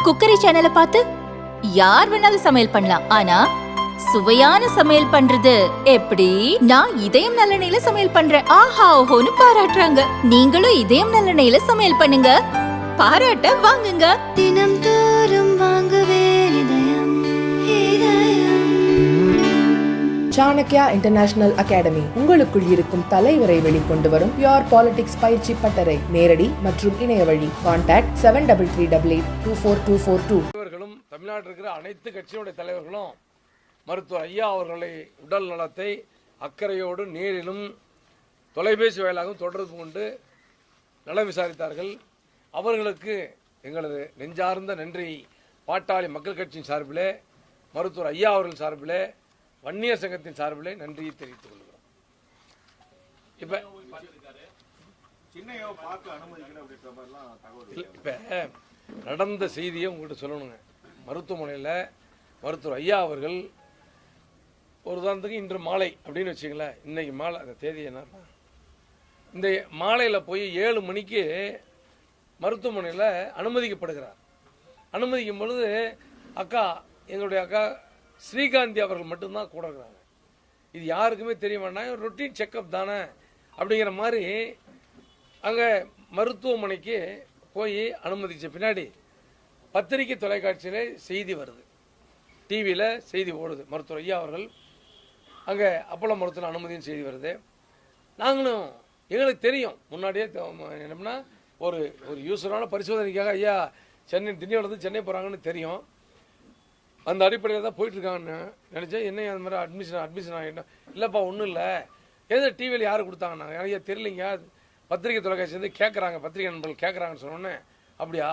Cookery சேனலை பார்த்து யார் வேணாலும் சமையல் பண்ணலாம். ஆனா சுவையான சமையல் பண்றது எப்படி? நான் இதயம் நல்லெண்ணெயில சமையல் பண்றேன். ஆஹா ஓஹோன்னு பாராட்டுறாங்க. நீங்களும் இதயம் நல்லெண்ணெயில சமையல் பண்ணுங்க, பாராட்ட வாங்குங்க. தினம் தோறும் வாங்குவே இதயம் இதயம். சாணக்யா இன்டர்நேஷனல் அகாடமி உங்களுக்குள் இருக்கும் தலைவரை வெளிக்கொண்டு வரும் பியூர் பாலிடிக்ஸ் பயிற்சி பட்டறை. நேரடி மற்றும் இணைய வழி. கான்டாக்ட் 7338824242. தலைவர்களும் தமிழ்நாட்டில் இருக்கிற அனைத்து கட்சியினுடைய தலைவர்களும் மருத்துவர் ஐயா அவர்களை உடல் நலத்தை அக்கறையோடு நேரிலும் தொலைபேசி வாயிலாகவும் தொடர்பு கொண்டு நலம் விசாரித்தார்கள். அவர்களுக்கு எங்களது நெஞ்சார்ந்த நன்றி பாட்டாளி மக்கள் கட்சியின் சார்பிலே, மருத்துவர் ஐயா அவர்கள் சார்பிலே, வன்னியர் சங்கத்தின் சார்பிலே நன்றியை தெரிவித்துக் கொள்கிறோம். இப்போ நடந்த செய்தியை உங்கள்கிட்ட சொல்லணுங்க. மருத்துவமனையில் மருத்துவர் ஐயா அவர்கள் ஒரு உதாரணத்துக்கு இன்று மாலை அப்படின்னு வச்சுங்களேன். இன்றைக்கி மாலை அந்த தேதி என்னன்னா, இந்த மாலையில் போய் 7 மணிக்கு மருத்துவமனையில் அனுமதிக்கப்படுகிறார். அனுமதிக்கும் பொழுது எங்களுடைய அக்கா ஸ்ரீகாந்தி அவர்கள் மட்டும்தான் கூட இருக்கிறாங்க. இது யாருக்குமே தெரிய வேண்டாம், ரொட்டீன் செக்கப் தானே அப்படிங்கிற மாதிரி அங்கே மருத்துவமனைக்கு போய் அனுமதித்த பின்னாடி பத்திரிகை தொலைக்காட்சியில் செய்தி வருது, டிவியில் செய்தி ஓடுது. மருத்துவர் ஐயா அவர்கள் அங்கே அப்போலோ மருத்துவ அனுமதியின் செய்தி வருது. நாங்களும் எங்களுக்கு தெரியும் முன்னாடியே என்னம்னா ஒரு யூஸ்வலான பரிசோதனைக்காக ஐயா திண்டிவனத்துக்கு சென்னை போகிறாங்கன்னு தெரியும். அந்த அடிப்படையில் தான் போயிட்டுருக்காங்கன்னு நினச்சேன். என்ன அந்த மாதிரி அட்மிஷன் ஆகிட்டோம். இல்லைப்பா ஒன்றும் இல்லை, எது டிவியில் யார் கொடுத்தாங்கண்ணா ஐயா தெரியலைங்க, பத்திரிகை தொலைக்காட்சி வந்து கேட்குறாங்க, பத்திரிகை நண்பர்கள் கேட்குறாங்கன்னு சொன்னோன்னே அப்படியா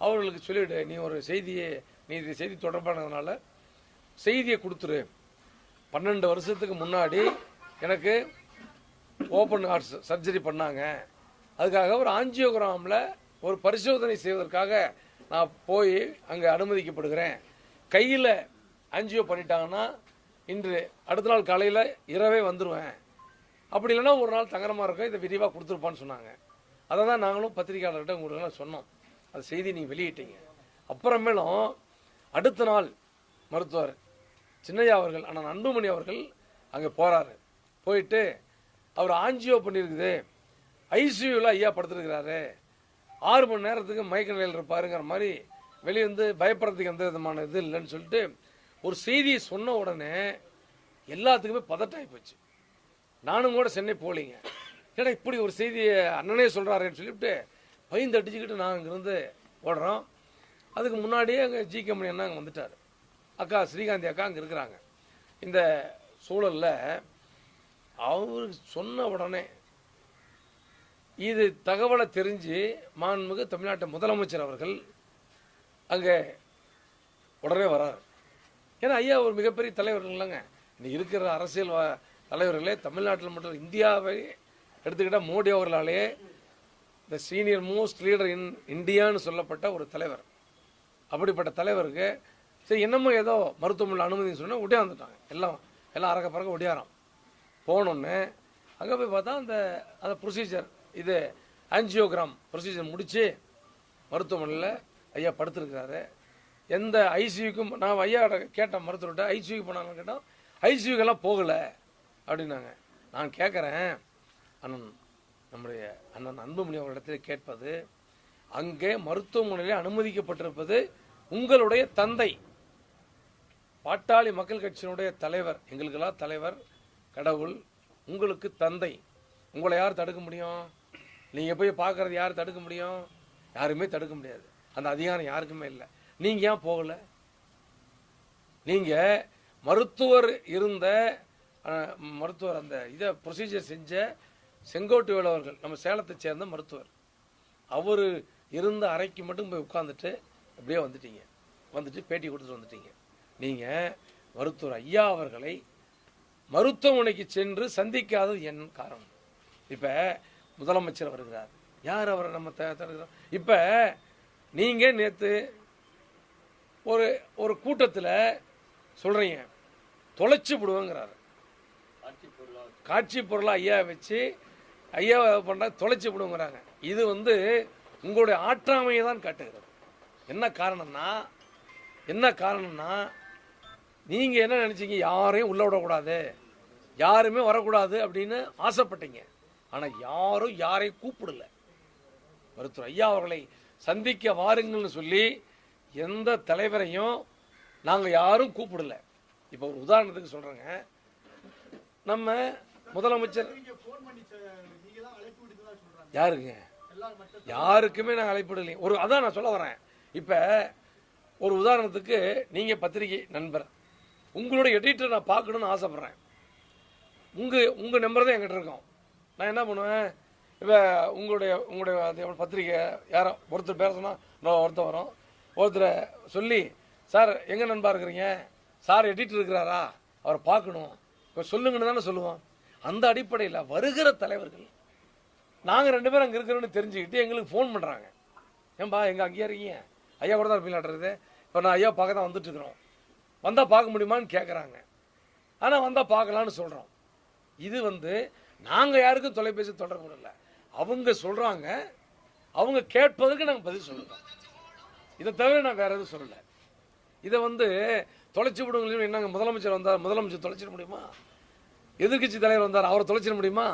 அவர்களுக்கு சொல்லிவிடு, நீ ஒரு செய்தியை இது செய்தி தொடர்பானதுனால செய்தியை கொடுத்துரு. 12 வருஷத்துக்கு முன்னாடி எனக்கு ஓப்பன் ஹார்ட் சர்ஜரி பண்ணாங்க, அதுக்காக ஒரு ஆஞ்சியோகிராமில் ஒரு பரிசோதனை செய்வதற்காக நான் போய் அங்கே அனுமதிக்கப்படுகிறேன். கையில் ஆஞ்சியோ பண்ணிட்டாங்கன்னா இன்று அடுத்த நாள் காலையில் இரவே வந்துடுவேன், அப்படி இல்லைன்னா ஒரு நாள் தங்குறமா இருக்கும், இதை விரிவாக கொடுத்துருப்பான்னு சொன்னாங்க. அதை தான் நாங்களும் பத்திரிகையாளர்கிட்ட உங்களுக்கு சொன்னோம். அந்த செய்தி நீங்கள் வெளியிட்டீங்க. அப்புறமேலும் அடுத்த நாள் மருத்துவர் சின்னையா அவர்கள் அண்ணன் அன்புமணி அவர்கள் அங்கே போகிறாரு. போயிட்டு அவர் ஆஞ்சியோ பண்ணியிருக்குது, ஐசியூவில் ஐயா படுத்துருக்கிறாரு, 6 மணி நேரத்துக்கு மயக்க நிலையில் இருப்பாருங்கிற மாதிரி வெளியே வந்து பயப்படுறதுக்கு எந்த விதமான இது இல்லைன்னு சொல்லிட்டு ஒரு செய்தியை சொன்ன உடனே எல்லாத்துக்குமே பதட்டாகி போச்சு. நானும் கூட சென்னை போகலிங்க. ஏன்னா இப்படி ஒரு செய்தியை அண்ணனே சொல்கிறாருன்னு சொல்லிவிட்டு பயந்து அடிச்சுக்கிட்டு நாங்கள் இங்கேருந்து ஓடுறோம். அதுக்கு முன்னாடியே அங்கே ஜி.கே. மணி அண்ணா அங்கே வந்துட்டார். அக்கா ஸ்ரீகாந்தி அக்கா அங்கே இருக்கிறாங்க. இந்த சூழலில் அவருக்கு சொன்ன உடனே இது தகவலை தெரிஞ்சு மாண்புமிகு தமிழ்நாட்டு முதலமைச்சர் அவர்கள் அங்கே உடனே வராரு. ஏன்னா ஐயா ஒரு மிகப்பெரிய தலைவர்கள் இல்லைங்க. இன்னைக்கு இருக்கிற அரசியல் தலைவர்களே தமிழ்நாட்டில் மட்டும் இந்தியாவை எடுத்துக்கிட்டால் மோடி அவர்களாலே the senior most leader in இந்தியான்னு சொல்லப்பட்ட ஒரு தலைவர். அப்படிப்பட்ட தலைவருக்கு சரி என்னமோ ஏதோ மருத்துவமனையில் அனுமதின்னு சொன்னால் ஒடியாந்துட்டாங்க. எல்லாம் அறக்க பறக்க ஒடியாரம். போனோன்னே அங்கே போய் பார்த்தா அந்த ப்ரொசீஜர் இது ஆஞ்சியோகிராம் ப்ரொசீஜர் முடித்து மருத்துவமனையில் ஐயா படுத்துருக்கிறாரு. எந்த ஐசியூக்கும் நான் ஐயா கேட்டேன், மருத்துவர்கிட்ட ஐசியூக்கு போனாங்கன்னு கேட்டோம். ஐசியூக்கெல்லாம் போகலை அப்படின்னாங்க. நான் கேட்குறேன், நம்முடைய அண்ணன் அன்புமணி அவர்களிடத்தில் கேட்பது, அங்கே மருத்துவமனையில் அனுமதிக்கப்பட்டிருப்பது உங்களுடைய தந்தை, பாட்டாளி மக்கள் கட்சியினுடைய தலைவர், எங்களுக்கெல்லாம் தலைவர் கடவுள், உங்களுக்கு தந்தை. உங்களை யார் தடுக்க முடியும்? நீங்கள் போய் பார்க்குறது யார் தடுக்க முடியும்? யாருமே தடுக்க முடியாது. அந்த அதிகாரம் யாருக்குமே இல்லை. நீங்கள் ஏன் போகலை? நீங்கள் மருத்துவர் அந்த இதை ப்ரொசீஜர் செஞ்ச செங்கோட்டைவேல் அவர்கள் நம்ம சேலத்தை சேர்ந்த மருத்துவர், அவர் இருந்த அறைக்கு மட்டும் போய் உட்காந்துட்டு அப்படியே வந்துட்டு பேட்டி கொடுத்துட்டு வந்துட்டீங்க. நீங்கள் மருத்துவர் ஐயா அவர்களை மருத்துவமனைக்கு சென்று சந்திக்காதது என் காரணம். இப்போ முதலமைச்சர் வருகிறார், யார் அவரை நம்ம தடுக்கிறோம்? இப்போ நீங்கள் நேற்று ஒரு கூட்டத்தில் சொல்கிறீங்க தொலைச்சி விடுவோங்கிறாரு. காட்சி பொருளாக ஐயா வச்சு ஐயா பண்ணுற தொலைச்சி விடுங்கிறாங்க. இது உங்களுடைய ஆற்றாமையை தான் காட்டுகிறது. என்ன காரணம்னா நீங்கள் என்ன நினச்சிங்க, யாரையும் உள்ள விடக்கூடாது, யாருமே வரக்கூடாது அப்படின்னு ஆசைப்பட்டீங்க. ஆனால் யாரும் யாரையும் கூப்பிடல. மருத்துவர் ஐயா அவர்களை சந்திக்க வாருங்கள்னு சொல்லி எந்த தலைவரையும் நாங்கள் யாரும் கூப்பிடல. இப்போ ஒரு உதாரணத்துக்கு சொல்கிறேங்க, நம்ம முதலமைச்சர் யாருங்க, யாருக்குமே நாங்கள் அழைப்பிடலையே. அதான் நான் சொல்ல வரேன். இப்போ ஒரு உதாரணத்துக்கு நீங்கள் பத்திரிகை நண்பர், உங்களோட எடிட்டர் நான் பார்க்கணுன்னு ஆசைப்பட்றேன். உங்கள் நம்பர் தான் என்கிட்ட இருக்கும். நான் என்ன பண்ணுவேன், இப்போ உங்களுடைய பத்திரிக்கை யாரோ ஒருத்தர் பேர சொன்னால் ஒருத்தர் வரும், ஒருத்தரை சொல்லி சார் எங்கே நண்பா இருக்கிறீங்க, சார் எடிட்டர் இருக்கிறாரா, அவரை பார்க்கணும், இப்போ சொல்லுங்கன்னு தானே சொல்லுவோம். அந்த அடிப்படையில் வருகிற தலைவர்கள் நாங்கள் 2 பேரும் அங்கே இருக்கிறோன்னு தெரிஞ்சுக்கிட்டு எங்களுக்கு ஃபோன் பண்ணுறாங்க. ஏன்பா எங்கே அங்கேயே இருக்கீங்க, ஐயா கூட தான் இருப்பீங்களாட்டுறது, இப்போ நான் ஐயா பார்க்க தான் வந்துட்டுருக்குறோம், வந்தால் பார்க்க முடியுமான்னு கேட்குறாங்க. ஆனால் வந்தால் பார்க்கலான்னு சொல்கிறோம். இது நாங்கள் யாருக்கும் தொலைபேசி தொடர்பு இல்லை, அவங்க சொல்கிறாங்க, அவங்க கேட்பதற்கு நாங்கள் பதில் சொல்லுறோம். இதை தவிர நான் வேறு எதுவும் சொல்லலை. இதை தொலைச்சி விடுங்க. என்னங்க முதலமைச்சர் வந்தார், முதலமைச்சர் தொலைச்சிட முடியுமா? எதிர்கட்சி தலைவர் வந்தார், அவரை தொலைச்சிட முடியுமா?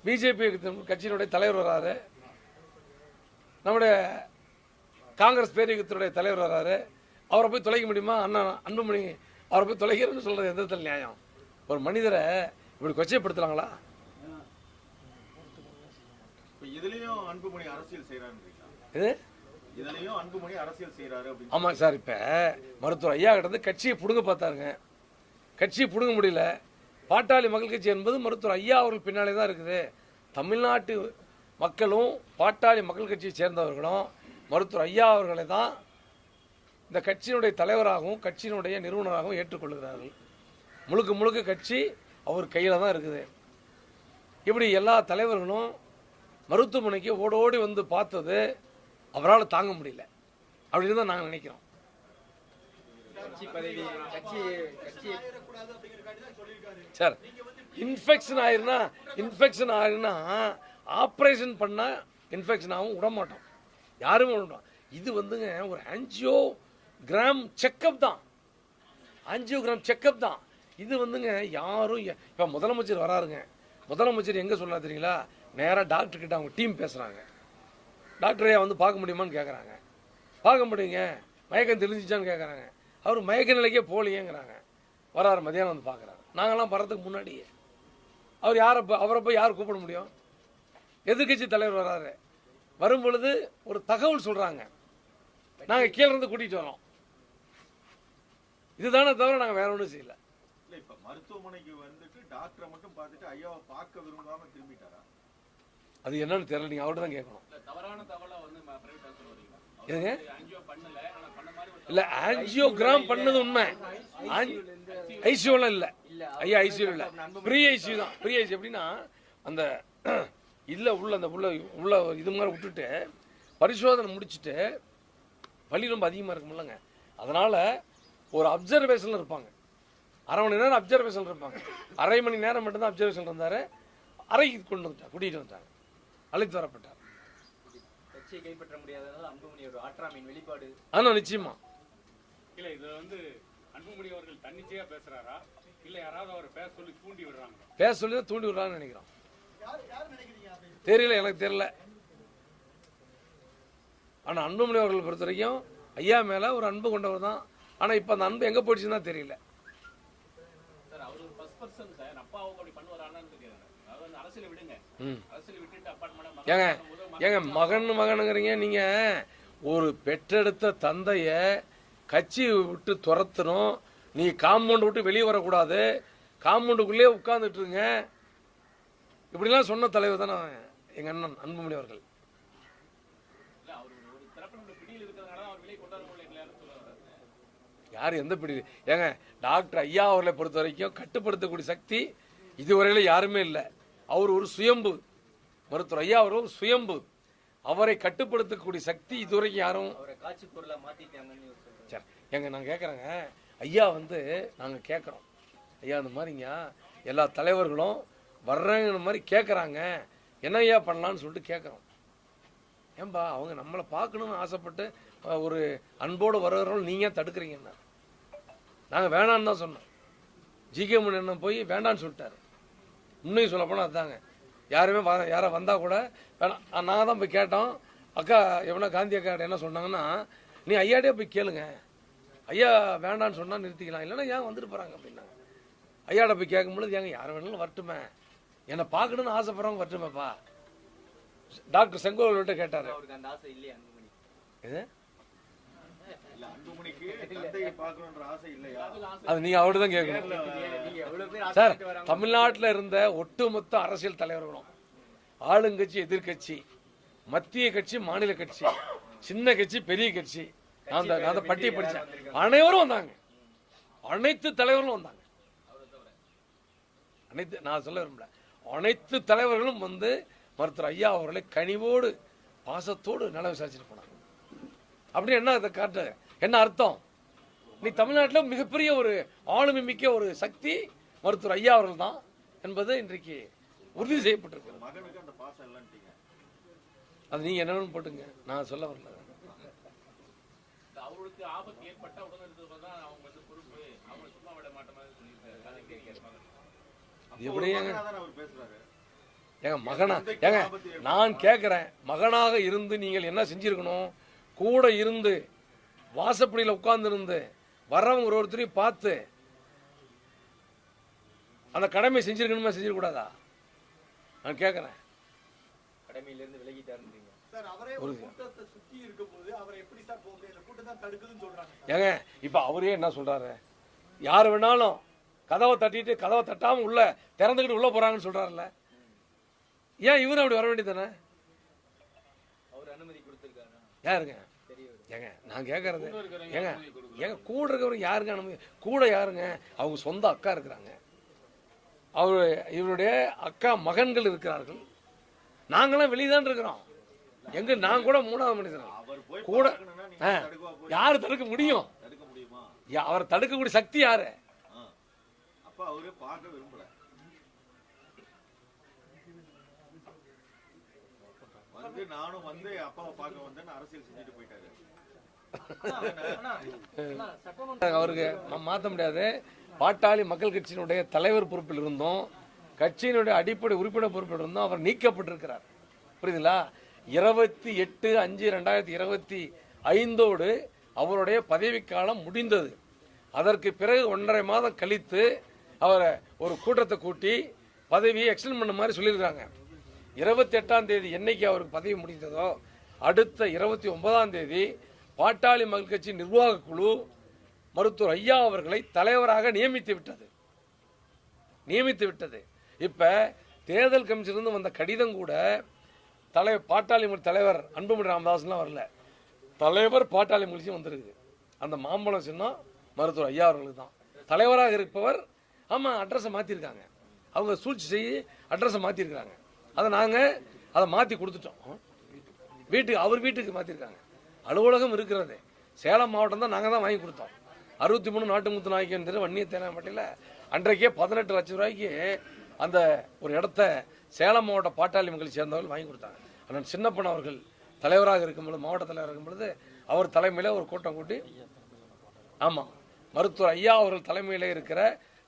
பிஜேபி கட்சியினுடைய தலைவர் வராரு, நம்முடைய காங்கிரஸ் பேரியக்கத்தினுடைய தலைவர் வராரு, அவரை போய் தொலைக்க முடியுமா? அண்ணா அன்புமணி அவரை போய் தொலைக்கிறேன்னு சொல்கிறது எந்த இடத்துல நியாயம்? ஒரு மனிதரை இப்படி கொச்சைப்படுத்தலாங்களா? இதுலயும் அன்புமணி அரசியல் செய்யறாரு. ஆமாம் சார். இப்போ மருத்துவர் ஐயா கிட்ட கட்சியை பிடுங்க பார்த்தாருங்க, கட்சியை பிடுங்க முடியல. பாட்டாளி மக்கள் கட்சி என்பது மருத்துவர் ஐயா அவர்கள் பின்னாலே தான் இருக்குது. தமிழ்நாட்டு மக்களும் பாட்டாளி மக்கள் கட்சியை சேர்ந்தவர்களும் மருத்துவர் ஐயா அவர்களை தான் இந்த கட்சியினுடைய தலைவராகவும் கட்சியினுடைய நிறுவனராகவும் ஏற்றுக்கொள்கிறார்கள். முழுக்க கட்சி அவர் கையில் தான் இருக்குது. இப்படி எல்லா தலைவர்களும் மருத்துவமனைக்கு ஓடோடி பார்த்தது அவரால் தாங்க முடியல அப்படின்னு தான் நாங்கள் நினைக்கிறோம். சார் இன்ஃபெக்ஷன் ஆயிருன்னா ஆப்ரேஷன் பண்ணால் இன்ஃபெக்ஷன் ஆகும், விட மாட்டோம், யாருமே விட மாட்டோம். இது ஒரு ஆஞ்சியோகிராம் செக்கப் தான். இது யாரும் இப்போ முதலமைச்சர் வராருங்க, முதலமைச்சர் எங்கே சொல்ல தெரியுங்களா, நேராக டாக்டர்கிட்ட அவங்க டீம் பேசுகிறாங்க. டாக்டரையா பார்க்க முடியுமான்னு கேட்குறாங்க. பார்க்க முடியுங்க, மயக்கம் தெளிஞ்சிச்சான்னு கேட்குறாங்க. அவர் மயக்க நிலைக்கே போலியேங்கிறாங்க. வராரு, மதியானம் பார்க்குறாரு. நாங்கள்லாம் வர்றதுக்கு முன்னாடியே அவரை போய் யார் கூப்பிட முடியும்? எதிர்கட்சி தலைவர் வராரு, வரும் பொழுது ஒரு தகவல் சொல்கிறாங்க, நாங்கள் கீழே இருந்து கூட்டிகிட்டு வரோம். இதுதானே தவிர நாங்கள் வேற ஒன்றும் செய்யலை. இப்ப மருத்துவமனைக்கு டாக்டரை மட்டும் பார்த்துட்டு ஐயாவை பார்க்க விரும்பாம திரும்பிட்டாரா? அது என்னன்னு தெரியல, நீங்க அவர்கிட்ட தான் கேட்கணும். இல்ல ஆஞ்சியோகிராம் பண்ணது உண்மை, ஐசியூல இல்ல ஐயா, ஐசியூ இல்ல, ப்ரீ ஐசியூ தான். ப்ரீ ஐசியூ எப்படின்னா அந்த இல்ல உள்ள இது மாதிரி விட்டுட்டு பரிசோதனை முடிச்சுட்டு வலி ரொம்ப அதிகமாக இருக்குமில்லங்க, அதனால ஒரு அப்சர்வேஷன்ல இருப்பாங்க. அரை மணி நேரம் அப்சர்வேஷன் இருப்பாங்க, அரை மணி நேரம் மட்டும்தான் அப்சர்வேஷன் இருந்தாரு. அறைக்கு கொண்டு வந்துட்டாங்க, கூட்டிகிட்டு வந்துட்டாங்க, அழைத்து வரப்பட்டார். கைப்பற்ற முடியாததால் அன்புமணியோட ஆற்றாமையின் வெளிப்பாடு. ஆனால் நிச்சயமா இல்ல, இது அன்புமணி அவர்கள் தன்னிச்சையா பேசுறாரா இல்ல யாராவது அவர் பேச சொல்லி தூண்டி விடுறாங்க? பேச சொல்லி தான் தூண்டி விடுறாங்கன்னு நினைக்கிறோம். தெரியல, எனக்கு தெரியல. ஆனா அன்புமணி அவர்கள் பொறுத்த வரைக்கும் ஐயா மேல ஒரு அன்பு கொண்டவர் தான். ஆனா இப்ப அந்த அன்பு எங்க போயிடுச்சுன்னு தான் தெரியல. ஏங்க மகனுங்கிறீங்க நீங்க. ஒரு பெற்றெடுத்த தந்தைய கட்சி விட்டு துரத்தணும், நீ காம்பவுண்ட் விட்டு வெளியே வரக்கூடாது, காம்பவுண்டுக்குள்ளே உட்கார்ந்துட்டு இருங்க, இப்படிலாம் சொன்ன தலைவர் தானே எங்க அண்ணன் அன்புமணி அவர்கள். யார் எந்த பிடி? ஏங்க டாக்டர் ஐயா அவர்களை பொறுத்த வரைக்கும் கட்டுப்படுத்தக்கூடிய சக்தி இதுவரையில யாருமே இல்லை. அவர் ஒரு சுயம்பு, மருத்துவர் ஐயா அவர் ஒரு சுயம்பு. அவரை கட்டுப்படுத்தக்கூடிய சக்தி இதுவரைக்கும் யாரும். சரி எங்க நான் கேட்குறேங்க, ஐயா நாங்கள் கேட்குறோம், ஐயா அந்த மாதிரிங்க எல்லா தலைவர்களும் வர்றங்கிற மாதிரி கேட்குறாங்க, என்ன ஐயா பண்ணலான்னு சொல்லிட்டு கேட்குறோம். ஏன்பா அவங்க நம்மளை பார்க்கணுன்னு ஆசைப்பட்டு ஒரு அன்போடு வருகிறவர்கள் நீங்கள் தடுக்கிறீங்கன்னா நாங்கள் வேணான்னு தான் சொன்னோம். ஜிகே முன்ன போய் வேண்டான்னு சொல்லிட்டாரு. உண்மையை சொல்ல போனால் அதுதாங்க. யாருமே யாரை வந்தால் கூட வேணாம். நாங்கள் தான் போய் கேட்டோம். அக்கா எவனா காந்தி அக்கா என்ன சொன்னாங்கன்னா, நீ ஐயாட்டே போய் கேளுங்க, ஐயா வேண்டான்னு சொன்னால் நிறுத்திக்கலாம், இல்லைன்னா ஏன் வந்துட்டு போகிறாங்க அப்படின்னாங்க. ஐயாட்ட போய் கேட்கும்பொழுது ஏங்க யார் வேணாலும் வரட்டுமே, என்னை பார்க்கணுன்னு ஆசைப்படுறவங்க வரட்டுமேப்பா. டாக்டர் செங்கோல்கிட்ட கேட்டார். அவருக்கு அந்த ஆசை இல்லையா அன்புமணி? இது இல்ல அன்புமணிக்கு தந்தையை பார்க்கணுன்ற ஆசை இல்லையா? அது நீங்கள் அவர்கிட்ட தான் கேட்கணும். நீங்க எவ்வளவு பேர் சார், ஆசைப்பட்டு வராங்க. தமிழ்நாட்டில் இருந்த ஒட்டுமொத்த அரசியல் தலைவர்களும், ஆளுங்கட்சி எதிர்கட்சி, மத்திய கட்சி மாநில கட்சி, சின்ன கட்சி பெரிய கட்சி, நான் அந்த பட்டியை படித்தேன், அனைவரும் வந்தாங்க. அனைத்து தலைவர்களும் வந்தாங்க. நான் சொல்ல விரும்பல, அனைத்து தலைவர்களும் வந்து மருத்துவர் ஐயா அவர்களை கனிவோடு பாசத்தோடு நல விசாரிச்சுட்டு போனாங்க. அப்படி என்ன அதை காட்டு என்ன அர்த்தம்? நீ தமிழ்நாட்டில் மிகப்பெரிய ஒரு ஆளுமை மிக்க ஒரு சக்தி மருத்துவர் ஐயா அவர்கள் தான் என்பது இன்றைக்கு உறுதி செய்யப்பட்டிருக்கு. மகனுக்கு அந்த பாசம் இல்லைன்ட்டீங்க. அது நீங்க என்னன்னு போட்டுங்க, நான் சொல்ல வரல. அவருக்கு ஆபத்து ஏற்பட்டா உடனடியாக தான் அவங்க வந்து பொறுப்பு, அவங்க சும்மா விட மாட்டோம் சொல்லியிருக்காரு. எப்படி அவர் பேசுறாரு. ஏங்க மகனா, ஏங்க நான் கேட்குறேன், மகனாக இருந்து நீங்கள் என்ன செஞ்சிருக்கணும்? கூட இருந்து வாசப்படியில் உட்கார்ந்து இருந்து வர்றவங்க ஒருத்தரையும் பார்த்து அந்த கடமை செஞ்சிருக்கணுமா செஞ்சிடக்கூடாதா? நான் கேட்குறேன். கடமையிலிருந்து விலகிட்டாருன்றீங்க. சார், அவரே ஒரு கூட்டத்தை சுத்தி இருக்கும்போது அவரை எப்படி சார் போக முடியாது? கூட்டம் தான் தடுக்குதுன்னு சொல்றாங்க. ஏங்க இப்போ அவரே என்ன சொல்றாரு? யார் வேணாலும் கதவை தட்டிட்டு கதவை தட்டாமல் உள்ள திறந்துக்கிட்டு உள்ளே போகிறாங்கன்னு சொல்கிறாருல்ல, ஏன் இவரும் அப்படி வர வேண்டியதானே? அவர் அனுமதி கொடுத்துருக்காரு. யாருங்க? ஏங்க நான் கேட்கறது, ஏங்க ஏங்க கூட இருக்கிறவங்க யாருங்க அனுமதி? கூட யாருங்க? அவங்க சொந்த அக்கா இருக்கிறாங்க, இவருடைய அக்கா மகன்கள் இருக்கிறார்கள். நாங்களாம் வெளியே தான் இருக்கிறோம். எங்க நான் கூட மூணாவது மனிதன் கூட. யாரு தடுக்க முடியும்? தடுக்க முடியுமா? அவர் தடுக்கக்கூடிய சக்தி யாரு? அப்ப அவரு பார்க்க விரும்பல. வந்து நானும் வந்து அப்பாவை பார்க்க வந்தேன்னு அரசியல் செஞ்சுட்டு போயிட்டாரு. அவருக்கு மாற்ற முடியாது. பாட்டாளி மக்கள் கட்சியினுடைய தலைவர் பொறுப்பில் இருந்தும் கட்சியினுடைய அடிப்படை உறுப்பினர் பொறுப்பில் இருந்தும் அவர் நீக்கப்பட்டிருக்கிறார். புரியுதுங்களா? 28/5/2025 அவருடைய பதவிக்காலம் முடிந்தது. அதற்கு பிறகு 1.5 மாதம் கழித்து அவரை ஒரு கூட்டத்தை கூட்டி பதவியை எக்ஸ்டெண்ட் பண்ண மாதிரி சொல்லியிருக்காங்க. 28ஆம் தேதி என்னைக்கு அவருக்கு பதவி முடிந்ததோ அடுத்த 29ஆம் தேதி பாட்டாளி மக்கள் கட்சி நிர்வாக குழு மருத்துவர் ஐயா அவர்களை தலைவராக நியமித்து விட்டது. இப்ப தேர்தல் கமிஷனிலிருந்து வந்த கடிதம் கூட பாட்டாளி தலைவர் அன்புமணி ராமதாஸ்லாம் வரல, தலைவர் பாட்டாளி மகிழ்ச்சி வந்திருக்கு. அந்த மாம்பழம் சின்னம் மருத்துவர் ஐயா அவர்களுக்கு தான். தலைவராக இருப்பவர் ஆமாம் அட்ரஸை மாற்றிருக்காங்க. அவங்க சூழ்ச்சி செய்ய அட்ரஸை மாற்றிருக்கிறாங்க. அதை நாங்கள் அதை மாற்றி கொடுத்துட்டோம். அவர் வீட்டுக்கு மாற்றிருக்காங்க. அலுவலகம் இருக்கிறது சேலம் மாவட்டம் தான். நாங்கள் தான் வாங்கி கொடுத்தோம். 63 நாட்டுமுத்து நாய்க்கு வன்னிய தேனாம்பட்டியில் அன்றைக்கே 18 லட்சம் ரூபாய்க்கு அந்த ஒரு இடத்த சேலம் மாவட்ட பாட்டாளி மக்களை சேர்ந்தவர்கள் வாங்கி கொடுத்தாங்க. ஆனால் சின்னப்பன் அவர்கள் தலைவராக இருக்கும்பொழுது, மாவட்ட தலைவராக இருக்கும்பொழுது அவர் தலைமையில் ஒரு கூட்டம் கூட்டி, ஆமாம் மருத்துவர் ஐயா அவர்கள் தலைமையில் இருக்கிற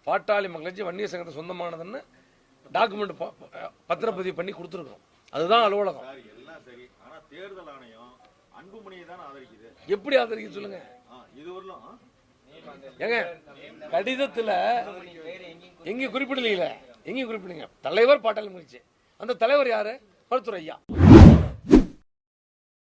பாட்டாளி மக்கள் கட்சி வன்னிய சங்கத்தை சொந்தமானதுன்னு டாக்குமெண்ட் பத்திரப்பதிவு பண்ணி கொடுத்துருக்கோம். அதுதான் அலுவலகம். எல்லாம் சரி, ஆனா தேர்தல் ஆணையம் அன்புமணியை தான் ஆதரிக்குது. எப்படி ஆதரிக்குது சொல்லுங்க? இது வரலாம் ஏங்க கடிதத்தில் எங்கேயும் குறிப்பிடலீங்களே, எங்கேயும் குறிப்பிடுங்க தலைவர் பாட்டாளி மகிழ்ச்சி. அந்த தலைவர் யாரு? மருத்துவர் ஐயா.